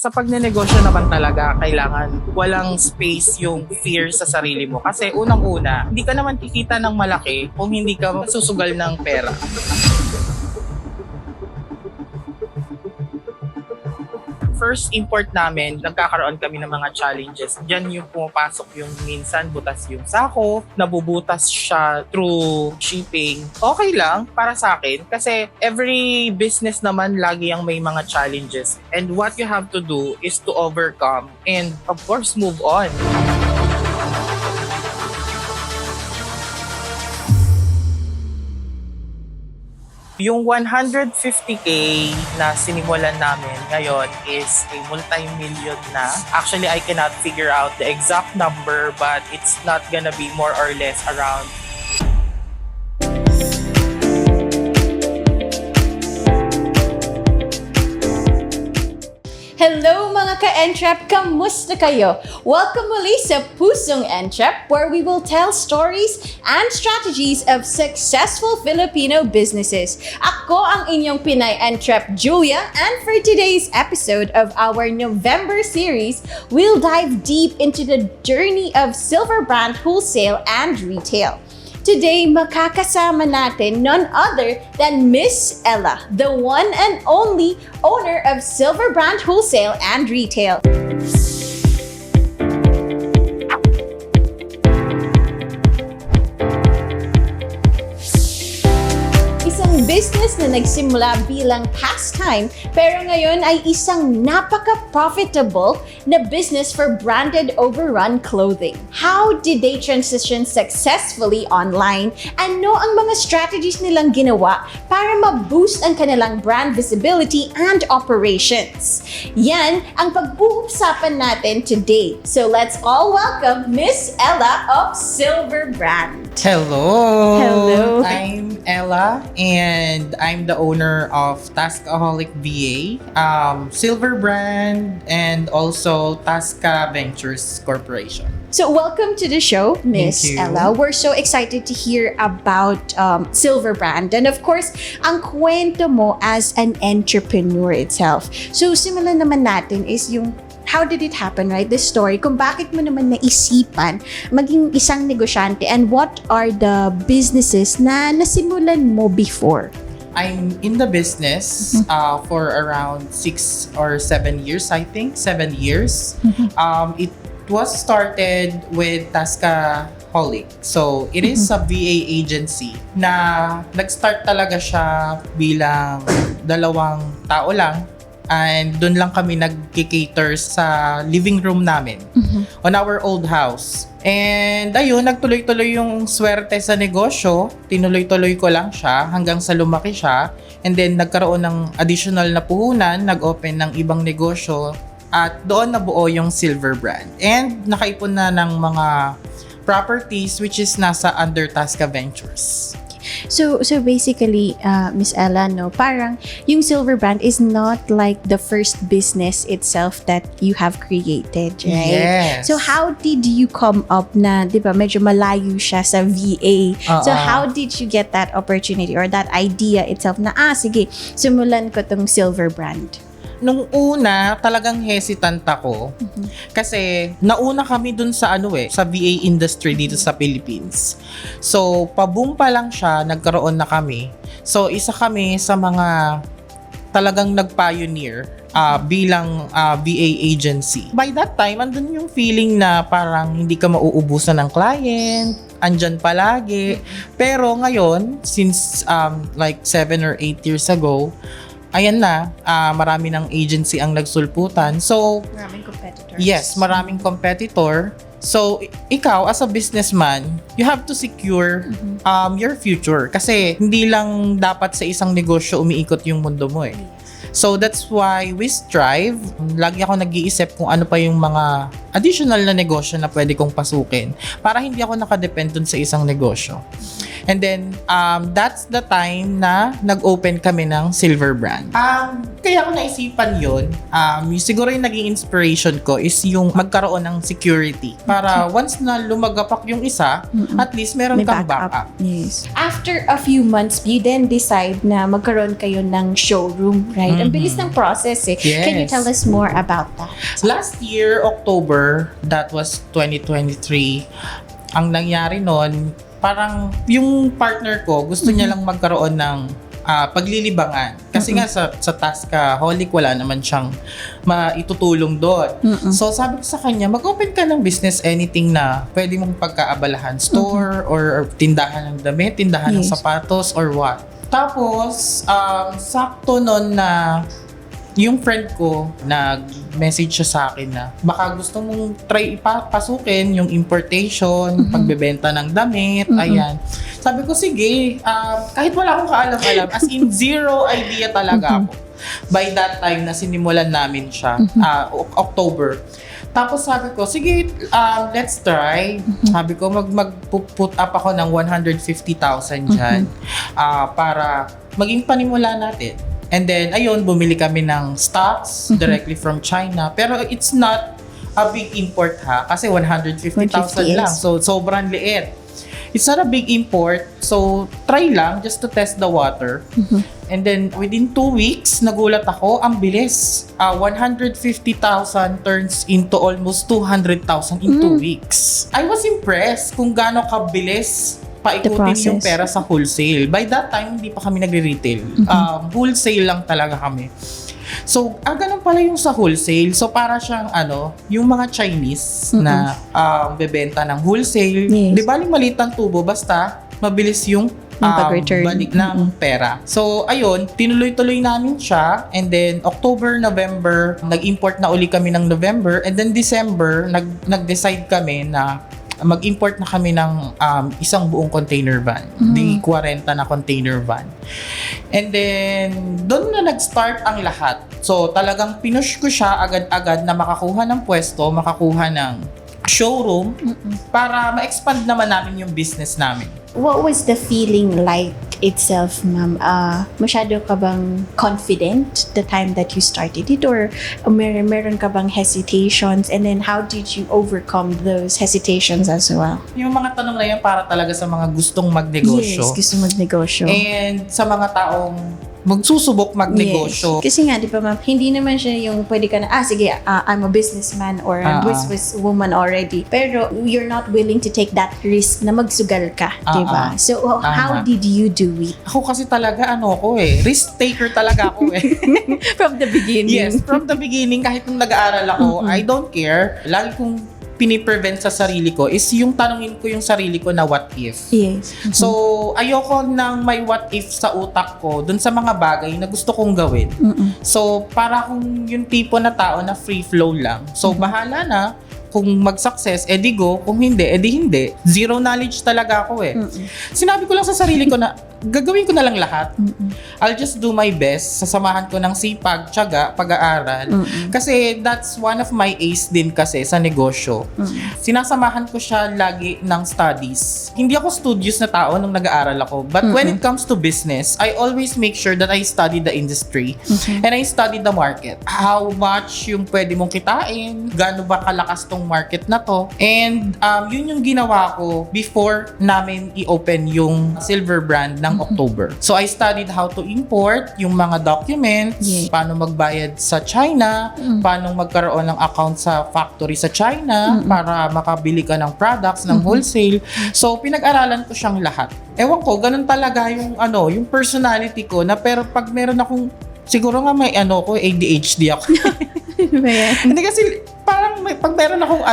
Sa pagnenegosyo naman talaga, kailangan walang space yung fear sa sarili mo. Kasi unang-una, hindi ka naman kikita ng malaki kung hindi ka susugal ng pera. First import namin, nagkakaroon kami ng mga challenges. Diyan yung pumapasok yung minsan butas yung sako, nabubutas siya through shipping. Okay lang para sa akin kasi every business naman lagi ang may mga challenges. And what you have to do is to overcome and of course move on. Yung 150K na sinimulan namin ngayon is a multi-million na. Actually, I cannot figure out the exact number but it's not gonna be more or less around. Hello mga ka-Entrep! Kamusta kayo? Welcome muli sa Pusong Entrep, where we will tell stories and strategies of successful Filipino businesses. Ako ang inyong Pinay Entrep, Julia, and for today's episode of our November series, we'll dive deep into the journey of Silver Brand Wholesale and Retail. Today, makakasama natin none other than Miss Ella, the one and only owner of Silver Brand Wholesale and Retail. Isang business na nagsimula bilang pastime pero ngayon ay isang napaka-profitable na business for branded overrun clothing. How did they transition successfully online? Ano ang mga strategies nilang ginawa para ma-boost ang kanilang brand visibility and operations? Yan ang pag-uusapan natin today. So let's all welcome Miss Ella of Silver Brand. Hello! Hello. I'm Ella and I'm the owner of Taskaholic VA, Silver Brand, and also Tasca Ventures Corporation. So welcome to the show, Miss Thank you. Ella. We're so excited to hear about Silver Brand and of course, ang kwento mo as an entrepreneur itself. So simulan naman natin is yung how did it happen, right? The story, kung bakit mo naman naisipan maging isang negosyante and what are the businesses na nasimulan mo before? I'm in the business for around 6 or 7 years, I think. 7 years. It was started with Taskaholic. So, it is a VA agency na nag-start talaga siya bilang 2 tao lang. And doon lang kami nag-cater sa living room namin on our old house. And ayun, nagtuloy-tuloy yung swerte sa negosyo. Tinuloy-tuloy ko lang siya hanggang sa lumaki siya. And then nagkaroon ng additional na puhunan, nag-open ng ibang negosyo. At doon nabuo yung Silver Brand. And nakaipon na ng mga properties which is nasa under Tasca Ventures. So basically, Miss Ella, no, parang yung Silver Brand is not like the first business itself that you have created, right? Yes. So how did you come up na, di ba, medyo malayo siya sa VA. So how did you get that opportunity or that idea itself na, sige, simulan ko tong Silver Brand? Nung una, talagang hesitant ako. Kasi nauna kami dun sa sa VA industry dito sa Philippines. So, pa-boom pa lang siya, nagkaroon na kami. So, isa kami sa mga talagang nag-pioneer bilang VA agency. By that time, andun yung feeling na parang hindi ka mauubusan ng client, andyan palagi. Pero ngayon, since like 7 or 8 years ago, ayan na, marami ng agency ang nagsulputan. So, Maraming competitors. yes, maraming competitor. So, ikaw as a businessman, you have to secure your future. Kasi hindi lang dapat sa isang negosyo umiikot yung mundo mo eh. So, that's why we strive. Lagi ako nag-iisip kung ano pa yung mga additional na negosyo na pwede kong pasukin para hindi ako nakadepend dun sa isang negosyo. And then, that's the time na nag-open kami ng Silver Brand. Kaya ko naisipan yun, siguro yung naging inspiration ko is yung magkaroon ng security. Para once na lumagapak yung isa, at least meron May kang backup. backup. Yes. After a few months, you then decide na magkaroon kayo ng showroom, right? Ang bilis ng process eh. Can you Yes. tell us more about that? Last year, October, that was 2023, ang nangyari nun, parang yung partner ko, gusto niya lang magkaroon ng paglilibangan. Kasi nga sa Taskaholic, wala naman siyang maitutulong doon. So sabi ko sa kanya, mag-open ka ng business, anything na pwede mong pagkaabalahan. Store or tindahan ng damit, tindahan ng Yes. sapatos or what. Tapos, sakto nun na yung friend ko, nag-message siya sa akin na baka gusto mong try pasukin yung importation, pagbebenta ng damit, ayan. Sabi ko, sige, kahit wala akong kaalam-alam, as in zero idea talaga ako. By that time na sinimulan namin siya, October. Tapos sabi ko, sige, let's try. Sabi ko, mag-put up ako ng 150,000 dyan para maging panimula natin. And then, ayun, bumili kami ng stocks directly from China. Pero it's not a big import ha, kasi 150,000 lang. yes. So, sobrang liit. It's not a big import. So, try lang just to test the water. And then, within 2 weeks, nagulat ako, ang bilis. 150,000 turns into almost 200,000 in 2 weeks. I was impressed kung gaano kabilis paikutin yung pera sa wholesale. By that time, hindi pa kami nagre-retail. Wholesale lang talaga kami. So, ganun pala yung sa wholesale. So, para siyang yung mga Chinese na bebenta ng wholesale. Yes. Di ba, maliit ang tubo, basta mabilis yung pag-return. balik ng pera. So, ayun, tinuloy-tuloy namin siya. And then, October, November, nag-import na uli kami ng November. And then, December, nag-decide kami na mag-import na kami ng isang buong container van. Di 40 na container van. And then, doon na nag-start ang lahat. So, talagang pinush ko siya agad-agad na makakuha ng pwesto, makakuha ng showroom para ma-expand naman namin yung business namin. What was the feeling like itself, ma'am? Masyado ka bang confident the time that you started it? Or meron ka bang hesitations? And then how did you overcome those hesitations as well? Yung mga tanong na yan para talaga sa mga gustong magnegosyo. Yes, gusto magnegosyo. And sa mga taong magsusubok magnegosyo. Yes. Kasi nga, di ba ma'am, hindi naman siya yung pwede ka na, sige, I'm a businessman or a businesswoman already. Pero you're not willing to take that risk na magsugal ka, di ba? So, how did you do it? Ako kasi talaga, risk taker talaga ako From the beginning. Yes, from the beginning, kahit nung nag-aaral ako, I don't care. Lagi kong piniprevent sa sarili ko is yung tanungin ko yung sarili ko na what if. Yes. So, ayoko nang may what if sa utak ko dun sa mga bagay na gusto kong gawin. So, para kung yung tipo na tao na free flow lang. So, bahala na. Kung mag-success, edi go. Kung hindi, edi hindi. Zero knowledge talaga ako Sinabi ko lang sa sarili ko na gagawin ko na lang lahat. I'll just do my best. Sasamahan ko ng sipag, tiyaga, pag-aaral. Kasi that's one of my ace din kasi sa negosyo. Sinasamahan ko siya lagi ng studies. Hindi ako studious na tao nung nag-aaral ako. But when it comes to business, I always make sure that I study the industry. And I study the market. How much yung pwede mong kitain? Gaano ba kalakas tong market na to? And yun yung ginawa ko before namin i-open yung Silver Brand ng October. So I studied how to import yung mga documents, paano magbayad sa China, paano magkaroon ng account sa factory sa China para makabili ka ng products ng wholesale. So pinag-aralan ko siyang lahat. Ewan ko, ganun talaga yung yung personality ko na pero pag meron akong siguro nga may ADHD ako. Hindi kasi parang pag meron akong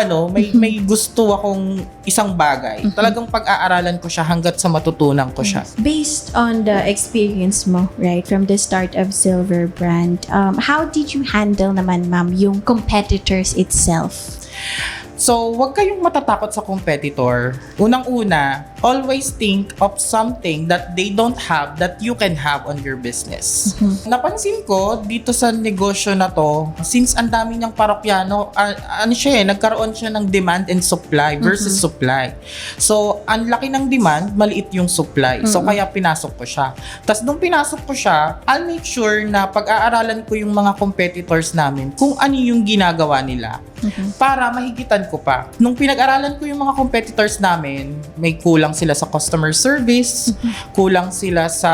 may gusto akong isang bagay, talagang pag-aaralan ko siya hanggat sa matutunan ko siya. Based on the experience mo, right, from the start of Silver Brand, how did you handle naman, ma'am, yung competitors itself? So, wag kayong matatakot sa competitor. Unang-una, always think of something that they don't have that you can have on your business. Napansin ko dito sa negosyo na to, since ang dami niyang parokyano, nagkaroon siya ng demand and supply versus supply. So, ang laki ng demand, maliit yung supply. So, kaya pinasok ko siya. Tapos, nung pinasok ko siya, I'll make sure na pag-aaralan ko yung mga competitors namin kung ano yung ginagawa nila para mahigitan ko pa. Nung pinag-aralan ko yung mga competitors namin, may kulang sila sa customer service, kulang sila sa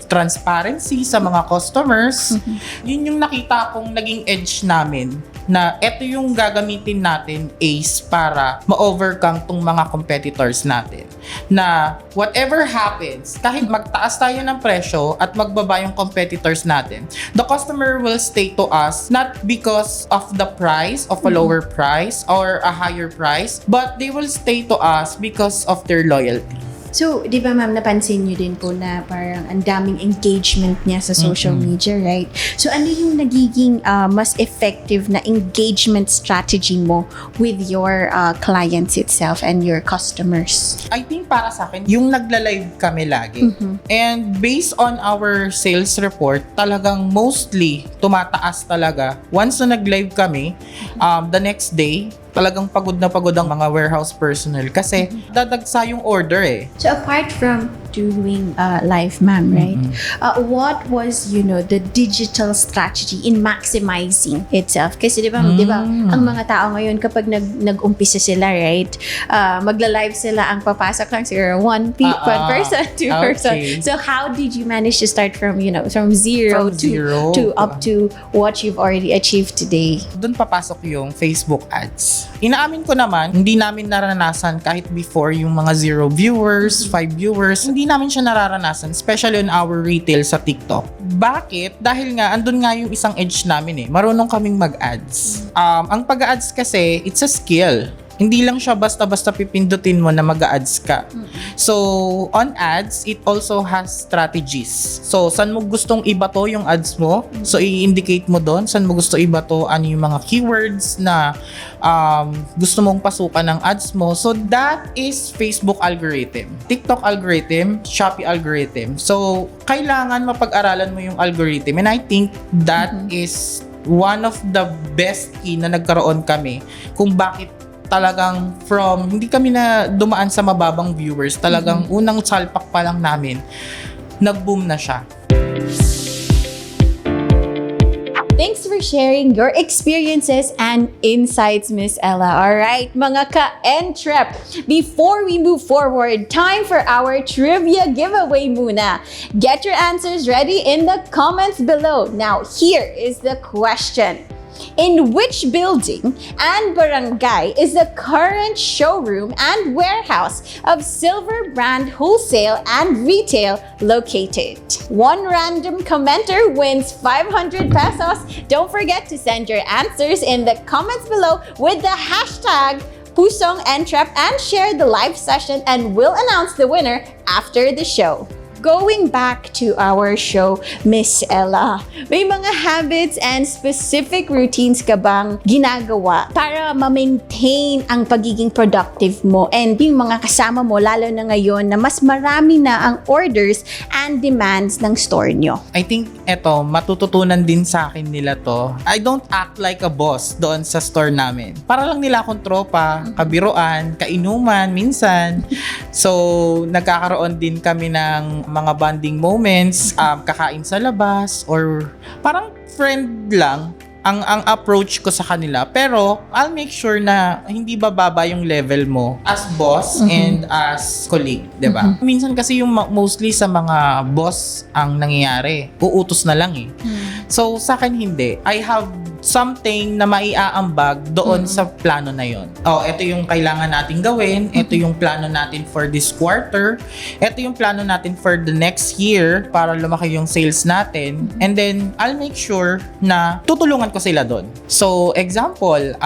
transparency sa mga customers. Yun yung nakita kong naging edge namin na eto yung gagamitin natin ACE para ma-overcome tong mga competitors natin. Na whatever happens, kahit magtaas tayo ng presyo at magbaba yung competitors natin, the customer will stay to us not because of the price, of a lower price or a higher price, but they will stay to us because of their loyalty. So, di ba ma'am, napansin niyo din po na parang ang daming engagement niya sa social media, right? So, ano yung nagiging mas effective na engagement strategy mo with your clients itself and your customers? I think para sa akin, yung nagla-live kami lagi. And based on our sales report, talagang mostly tumataas talaga. Once na nag-live kami, the next day, talagang pagod na pagod ang mga warehouse personnel kasi dadagsa yung order eh. So apart from doing live, ma'am, right? What was, the digital strategy in maximizing itself? Kasi di ba, ang mga tao ngayon kapag nag-umpisa sila, right? Magla-live sila, ang papasok lang siguro one person, two person. So how did you manage to start from, from zero to up to what you've already achieved today? Doon papasok yung Facebook ads. Inaamin ko naman, hindi namin naranasan kahit before yung mga 0 viewers, 5 viewers, hindi namin siya nararanasan, especially on our retail sa TikTok. Bakit? Dahil nga, andun nga yung isang edge namin eh. Marunong kaming mag-ads. Ang pag-ads kasi, it's a skill. Hindi lang siya basta-basta pipindutin mo na mag-ads ka. So, on ads, it also has strategies. So, saan mo gustong ibato yung ads mo? So, i-indicate mo doon. Saan mo gusto ibato? Ano yung mga keywords na gusto mong pasukan ng ads mo? So, that is Facebook algorithm. TikTok algorithm, Shopee algorithm. So, kailangan mapag-aralan mo yung algorithm. And I think that is one of the best key na nagkaroon kami kung bakit talagang hindi kami na dumaan sa mababang viewers. Talagang unang salpak pa lang namin, nag-boom na siya. Thanks for sharing your experiences and insights, Miss Ella. All right, mga ka-Entrep, before we move forward, time for our trivia giveaway muna. Get your answers ready in the comments below. Now, here is the question. In which building and barangay is the current showroom and warehouse of Silver Brand Wholesale and Retail located? One random commenter wins 500 pesos. Don't forget to send your answers in the comments below with the hashtag Pusong Entrep and share the live session, and we'll announce the winner after the show. Going back to our show, Miss Ella, may mga habits and specific routines ka bang ginagawa para ma-maintain ang pagiging productive mo and yung mga kasama mo, lalo na ngayon na mas marami na ang orders and demands ng store nyo? I think eto, matututunan din sa akin nila to. I don't act like a boss doon sa store namin. Para lang nila akong tropa, kabiruan, kainuman, minsan. So, nagkakaroon din kami ng mga bonding moments, kakain sa labas, or parang friend lang ang approach ko sa kanila. Pero I'll make sure na hindi bababa yung level mo as boss and as colleague, 'di ba? Minsan kasi yung mostly sa mga boss ang nangyayari, uutos na lang eh. So sa akin hindi. I have something na maiaambag doon sa plano na yon. Ito yung kailangan natin gawin, ito yung plano natin for this quarter, ito yung plano natin for the next year para lumaki yung sales natin, and then I'll make sure na tutulungan ko sila doon. So, example,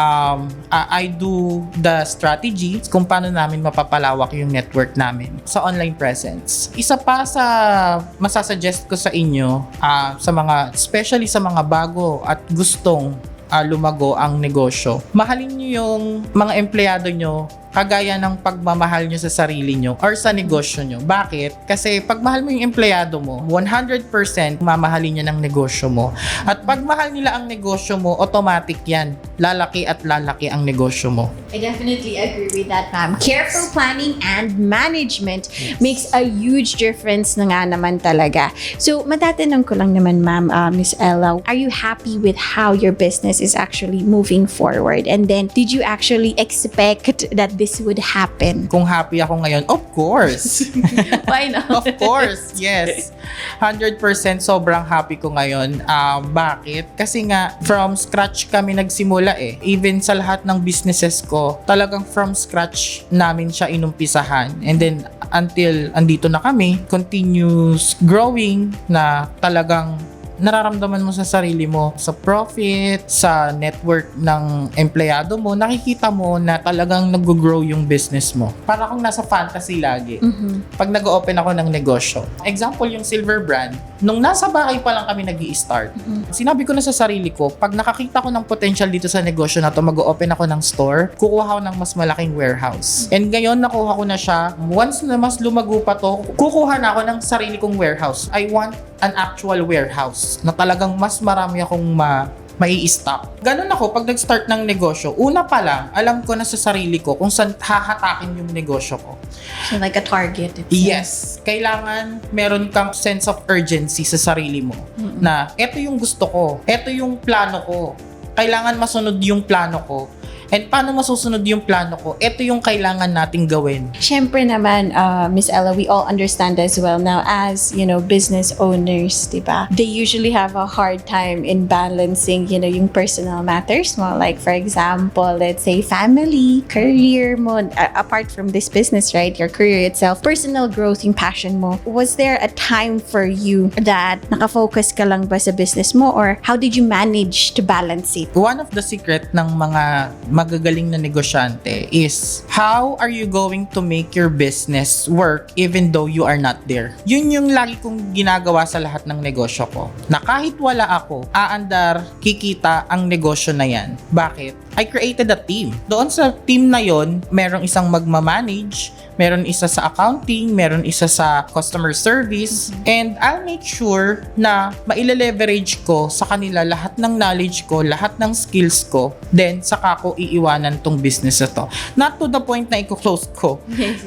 I do the strategy kung paano namin mapapalawak yung network namin sa online presence. Isa pa sa masasuggest ko sa inyo, especially sa mga bago at gustong lumago ang negosyo. Mahalin nyo yung mga empleyado nyo kagaya ng pagmamahal nyo sa sarili nyo or sa negosyo nyo. Bakit? Kasi pag mahal mo yung empleyado mo, 100% mamahalin niya ng negosyo mo. At pag mahal nila ang negosyo mo, automatic yan. Lalaki at lalaki ang negosyo mo. I definitely agree with that, ma'am. Careful planning and management makes a huge difference na nga naman talaga. So, matatanong ko lang naman, ma'am, Miss Ella, are you happy with how your business is actually moving forward? And then, did you actually expect that this would happen? Kung happy ako ngayon, of course. Why not? Of course, yes. 100% sobrang happy ko ngayon. Bakit? Kasi nga, from scratch kami nagsimula eh. Even sa lahat ng businesses ko, talagang from scratch namin siya inumpisahan. And then, until andito na kami, continuous growing na talagang nararamdaman mo sa sarili mo, sa profit, sa network ng empleyado mo, nakikita mo na talagang nag-grow yung business mo. Para kung nasa fantasy lagi. Pag nag-open ako ng negosyo. Example, yung Silver Brand, nung nasa bahay pa lang kami nag-i-start, sinabi ko na sa sarili ko, pag nakakita ko ng potential dito sa negosyo na to, mag-open ako ng store, kukuha ko ng mas malaking warehouse. And ngayon, nakuha ko na siya. Once na mas lumago pa to, kukuha na ako ng sarili kong warehouse. I want an actual warehouse na talagang mas marami akong mai-stock. Ganun ako pag nag-start ng negosyo. Una pa lang, alam ko na sa sarili ko kung saan hahatakin yung negosyo ko. So, like a target. Yes. Kailangan meron kang sense of urgency sa sarili mo. Na eto yung gusto ko. Eto yung plano ko. Kailangan masunod yung plano ko. And paano masusunod yung plano ko? Ito yung kailangan nating gawin. Siyempre naman, Miss Ella, we all understand as well now as, business owners, diba? They usually have a hard time in balancing, yung personal matters mo. Like, for example, let's say family, career mo, apart from this business, right? Your career itself, personal growth, yung passion mo. Was there a time for you that nakafocus ka lang ba sa business mo, or how did you manage to balance it? One of the secret ng mga magagaling na negosyante is how are you going to make your business work even though you are not there? Yun yung lagi kong ginagawa sa lahat ng negosyo ko. Na kahit wala ako, aandar, kikita ang negosyo na yan. Bakit? I created a team. Doon sa team na yon, merong isang magmamanage, meron isa sa accounting, meron isa sa customer service, and I'll make sure na maile-leverage ko sa kanila lahat ng knowledge ko, lahat ng skills ko, then saka ko iiwanan tong business na to. Not to the point na i-close ko,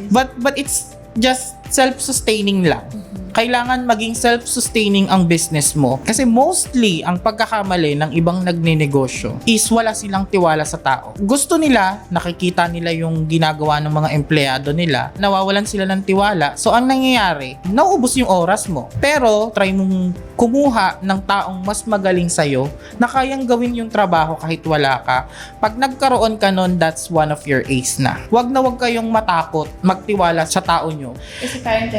but it's just self-sustaining lang. Kailangan maging self-sustaining ang business mo. Kasi mostly, ang pagkakamali ng ibang nagninegosyo is wala silang tiwala sa tao. Gusto nila, nakikita nila yung ginagawa ng mga empleyado nila, nawawalan sila ng tiwala. So, ang nangyayari, nauubos yung oras mo. Pero, try mong kumuha ng taong mas magaling sa'yo na kayang gawin yung trabaho kahit wala ka. Pag nagkaroon ka nun, that's one of your ace na. Wag kayong matakot magtiwala sa tao nyo. Kasi parang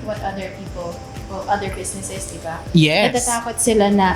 what other people, other businesses, diba? Yes. Natatakot sila na,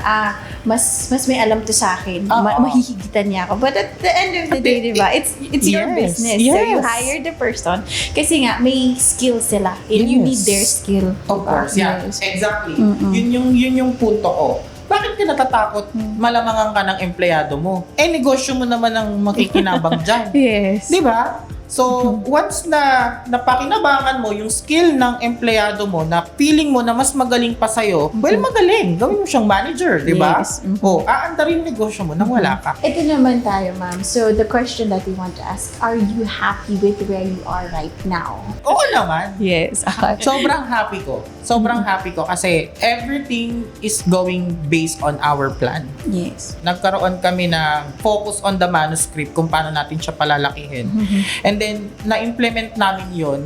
mas may alam to sa akin. Mahihigitan niya ako. But at the end of the day, diba? It's your Yes. business. Yes. So you hire the person. Kasi nga, may skill sila. And you need their skill. Of course, yeah. Yes. Exactly. Yun yung punto ko. Bakit ka natatakot malamangan ka ng empleyado mo? Negosyo mo naman ang makikinabang dyan. Yes. Di ba? So, once na napakinabangan mo yung skill ng empleyado mo na feeling mo na mas magaling pa sa'yo, well, magaling. Gawin mo siyang manager, di ba? Yes. Aandarin yung negosyo mo nang wala ka. Ito naman tayo, ma'am. So, the question that we want to ask, are you happy with where you are right now? Oo naman. Yes. Sobrang happy ko. Sobrang happy ko kasi everything is going based on our plan. Yes. Nagkaroon kami ng focus on the manuscript kung paano natin siya palalakihin. And then, na-implement namin yon.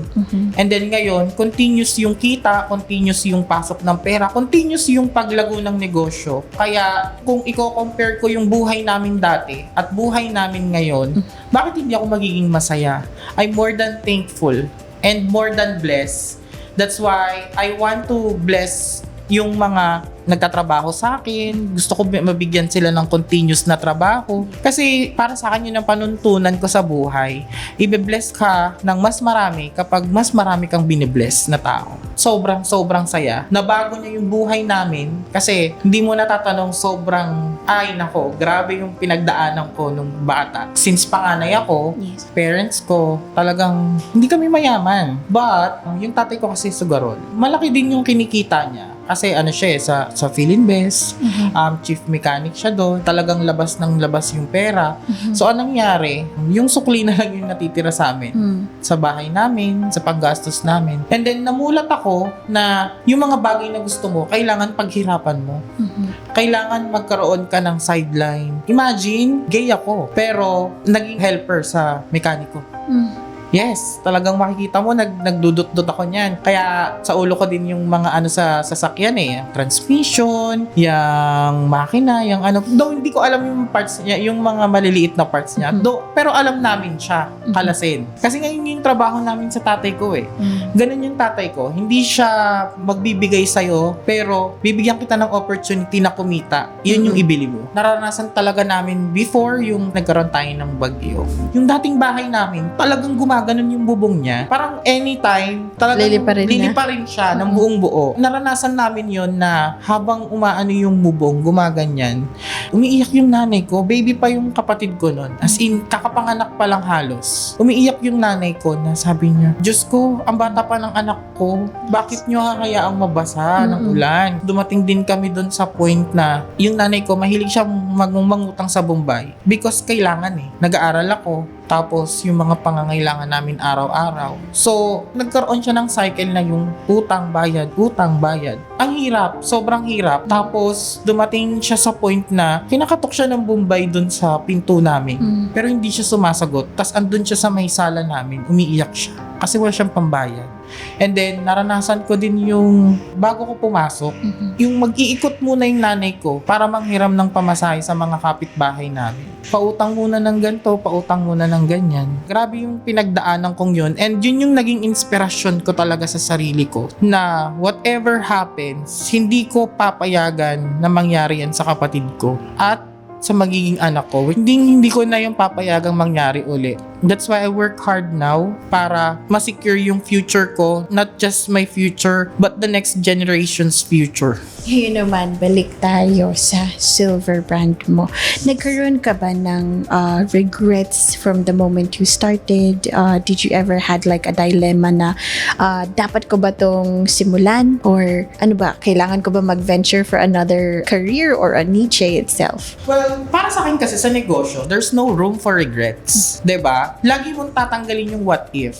And then ngayon, continuous yung kita, continuous yung pasok ng pera, continuous yung paglago ng negosyo. Kaya, kung i-compare ko yung buhay namin dati at buhay namin ngayon, bakit hindi ako magiging masaya? I'm more than thankful and more than blessed. That's why I want to bless yung mga nagtatrabaho sa akin. Gusto ko mabigyan sila ng continuous na trabaho. Kasi para sa akin yun ang panuntunan ko sa buhay. Ibe-bless ka ng mas marami kapag mas marami kang binibless na tao. Sobrang saya. Nabago niya yung buhay namin kasi hindi mo natatanong sobrang, ay nako, grabe yung pinagdaanan ko nung bata. Since panganay ako, Yes. parents ko, talagang hindi kami mayaman. But, yung tatay ko kasi sugarol. Malaki din yung kinikita niya. Kasi ano siya sa Philinvest, chief mechanic siya doon. Talagang labas ng labas yung pera. So, anong nangyari? Yung sukli na lang yung natitira sa amin. Sa bahay namin, sa paggastos namin. And then, namulat ako na yung mga bagay na gusto mo, kailangan paghirapan mo. Kailangan magkaroon ka ng sideline. Imagine, gay ako, pero naging helper sa mekaniko. Yes, talagang makikita mo, nagdudot-dot ako niyan. Kaya sa ulo ko din yung mga ano sa sasakyan eh. Yung transmission, yung makina, yung ano. Though hindi ko alam yung parts niya, yung mga maliliit na parts niya. Pero alam namin siya, kalasin. Kasi ngayon yung trabaho namin sa tatay ko eh. Ganun yung tatay ko. Hindi siya magbibigay sa'yo, pero bibigyan kita ng opportunity na kumita. Yun yung ibili mo. Naranasan talaga namin before yung nagkaroon tayo ng bagyo. Yung dating bahay namin, talagang gumaganon yung bubong niya. Parang anytime, talagang lilipa rin siya ng buong buo. Naranasan namin yon na habang umaano yung bubong, gumaganyan, umiiyak yung nanay ko. Baby pa yung kapatid ko nun. As in, kakapanganak pa lang halos. Umiiyak yung nanay ko na sabi niya, Diyos ko, ang bata pa ng anak ko, bakit nyo hahayaang mabasa ng ulan? Dumating din kami dun sa point na yung nanay ko, mahilig siya mangutang sa Bombay because kailangan eh. Nag-aaral ako. Tapos, yung mga pangangailangan namin araw-araw. So, nagkaroon siya ng cycle na yung utang, bayad. Ang hirap, sobrang hirap. Tapos, dumating siya sa point na kinakatok siya ng Bombay dun sa pinto namin. Pero hindi siya sumasagot. Tapos, andun siya sa may sala namin, umiiyak siya. Kasi wala siyang pambayad. And then, naranasan ko din yung bago ko pumasok, yung mag-iikot muna yung nanay ko para manghiram ng pamasahe sa mga kapitbahay namin. Pautang muna ng ganito, pautang muna ng ganyan. Grabe yung pinagdaanan kong yun. And yun yung naging inspirasyon ko talaga sa sarili ko na whatever happens, hindi ko papayagan na mangyari yan sa kapatid ko. At sa magiging anak ko, hindi ko na yung papayagang mangyari uli. That's why I work hard now para ma-secure yung future ko, not just my future, but the next generation's future. Ngayon naman, balik tayo sa silver brand mo. Nagkaroon ka ba ng regrets from the moment you started? Did you ever had like a dilemma na dapat ko ba tong simulan? Or ano ba, kailangan ko ba mag-venture for another career or a niche itself? Well, para sa akin kasi sa negosyo, there's no room for regrets. 'Di ba? Lagi mong tatanggalin yung what if.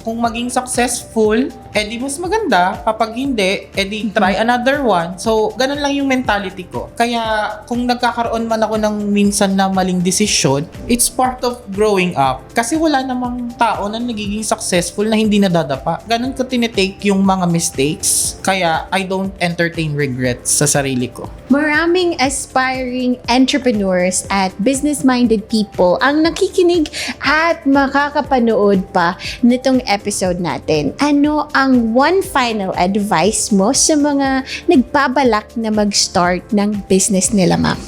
Kung maging successful, edi mas maganda. Kapag hindi, edi try another one. So, ganun lang yung mentality ko. Kaya, kung nagkakaroon man ako ng minsan na maling desisyon, it's part of growing up. Kasi wala namang tao na nagiging successful na hindi nadadapa. Ganun ko tinitake yung mga mistakes. Kaya, I don't entertain regrets sa sarili ko. Maraming aspiring entrepreneurs at business-minded people ang nakikinig at makakapanood pa nitong episode natin. Ano ang one final advice mo sa mga nagbabalak na mag-start ng business nila, ma'am?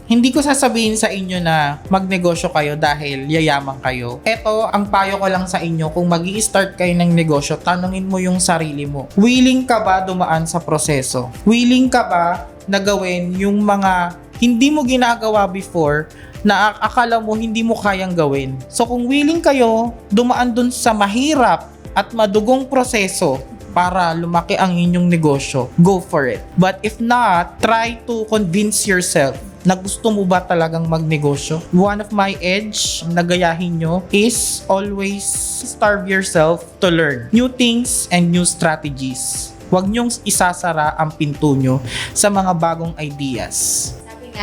Hindi ko sasabihin sa inyo na magnegosyo kayo dahil yayaman kayo. Ito, ang payo ko lang sa inyo, kung mag-i-start kayo ng negosyo, tanungin mo yung sarili mo. Willing ka ba dumaan sa proseso? Willing ka ba na gawin yung mga hindi mo ginagawa before na akala mo hindi mo kayang gawin? So kung willing kayo dumaan dun sa mahirap at madugong proseso para lumaki ang inyong negosyo, go for it. But if not, try to convince yourself na gusto mo ba talagang magnegosyo. One of my edge na gayahin nyo is always starve yourself to learn new things and new strategies. Huwag nyong isasara ang pinto nyo sa mga bagong ideas.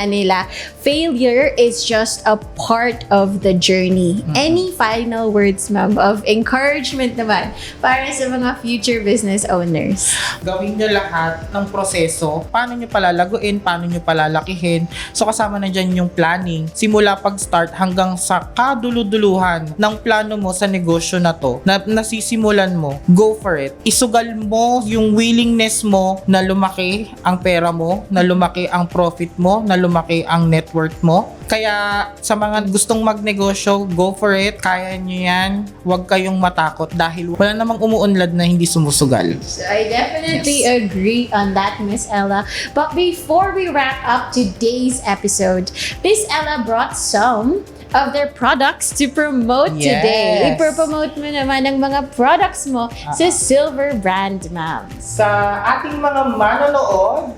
Nila, failure is just a part of the journey. Any final words, ma'am, of encouragement naman para sa mga future business owners? Gawin nyo lahat ng proseso. Paano nyo palalaguin, paano nyo palalakihin. So kasama na dyan yung planning. Simula pag-start hanggang sa kaduluduluhan ng plano mo sa negosyo na to, na nasisimulan mo, go for it. Isugal mo yung willingness mo na lumaki ang pera mo, na lumaki ang profit mo, na lumaki ang net worth mo. Kaya sa mga gustong magnegosyo, go for it. Kaya nyo yan. Huwag kayong matakot dahil wala namang umuunlad na hindi sumusugal. So I definitely agree on that, Miss Ella. But before we wrap up today's episode, Miss Ella brought some of their products to promote today. Yes. Ipropromote mo naman ang mga products mo sa Silver Brand, ma'am. Sa ating mga manonood,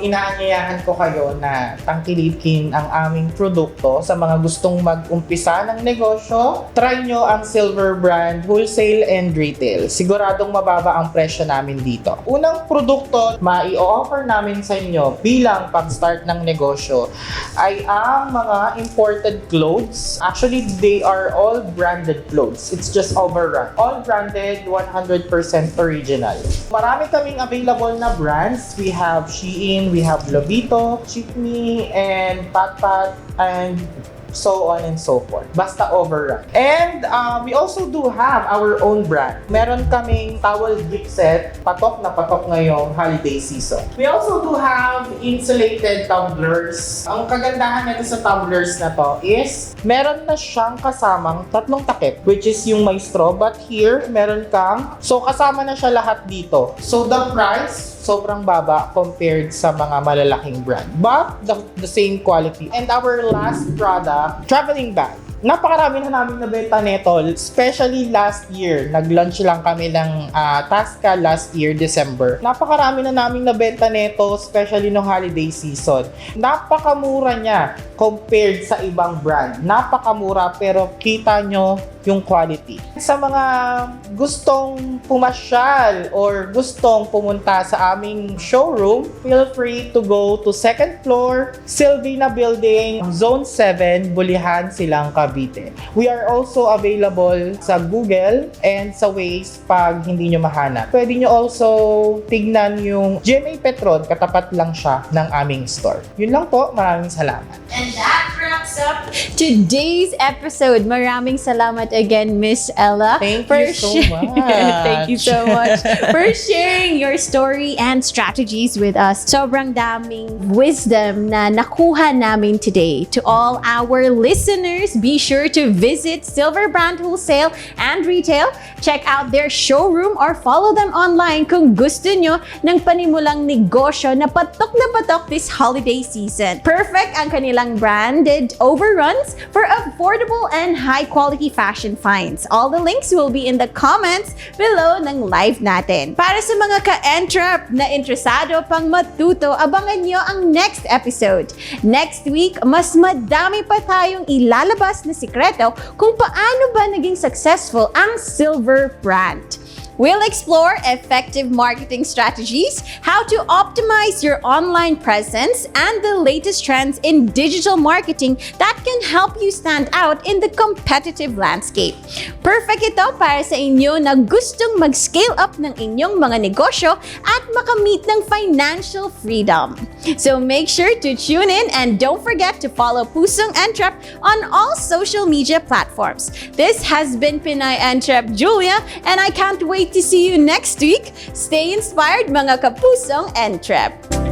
inaanyayahan ko kayo na tangkilikin ang aming produkto sa mga gustong mag-umpisa ng negosyo. Try nyo ang Silver Brand Wholesale and Retail. Siguradong mababa ang presyo namin dito. Unang produkto mai-offer namin sa inyo bilang pag-start ng negosyo ay ang mga imported clothes. Actually, they are all branded clothes. It's just overrun. All branded, 100% original. Marami kaming available na brands. We have Shein, we have Lobito, Chipme, and Patpat, and so on and so forth. Basta overrun. And we also do have our own brand. Meron kaming towel gift set, patok na patok ngayong holiday season. We also do have insulated tumblers. Ang kagandahan nito sa tumblers na to is meron na siyang kasamang tatlong takip, which is yung may straw, but here meron kang, so kasama na siya lahat dito. So the price sobrang baba compared sa mga malalaking brand, but the same quality. And our last product, traveling bag. Napakarami na namin nabenta nito, especially last year. Nag-launch lang kami ng Tasca last year, December. Napakarami na namin nabenta nito, especially no holiday season. Napakamura niya compared sa ibang brand. Napakamura pero kita nyo yung quality. Sa mga gustong pumasyal or gustong pumunta sa aming showroom, feel free to go to 2nd floor, Silvina Building, Zone 7, Bulihan, Silang, Cavite. We are also available sa Google and sa Waze pag hindi nyo mahanap. Pwede nyo also tignan yung GMA Petron, katapat lang siya ng aming store. Yun lang po, maraming salamat. And that wraps up today's episode. Maraming salamat again, Miss Ella. Thank you so much. Thank you so much for sharing your story and strategies with us. Sobrang daming wisdom na nakuha namin today. To all our listeners, be sure to visit Silver Brand Wholesale and Retail. Check out their showroom or follow them online kung gusto nyo ng panimulang negosyo na patok this holiday season. Perfect ang kanilang branded overruns for affordable and high-quality fashion finds. All the links will be in the comments below ng live natin. Para sa mga ka-entrep na interesado pang matuto, abangan nyo ang next episode. Next week, mas madami pa tayong ilalabas na sikreto kung paano ba naging successful ang Silver Brand. We'll explore effective marketing strategies, how to optimize your online presence, and the latest trends in digital marketing that can help you stand out in the competitive landscape. Perfect ito para sa inyo na gustong mag-scale up ng inyong mga negosyo at makamit ng financial freedom. So make sure to tune in and don't forget to follow Pusong Entrep on all social media platforms. This has been Pinay Entrep Julia, and I can't wait to see you next week. Stay inspired, mga kapusong Entrep!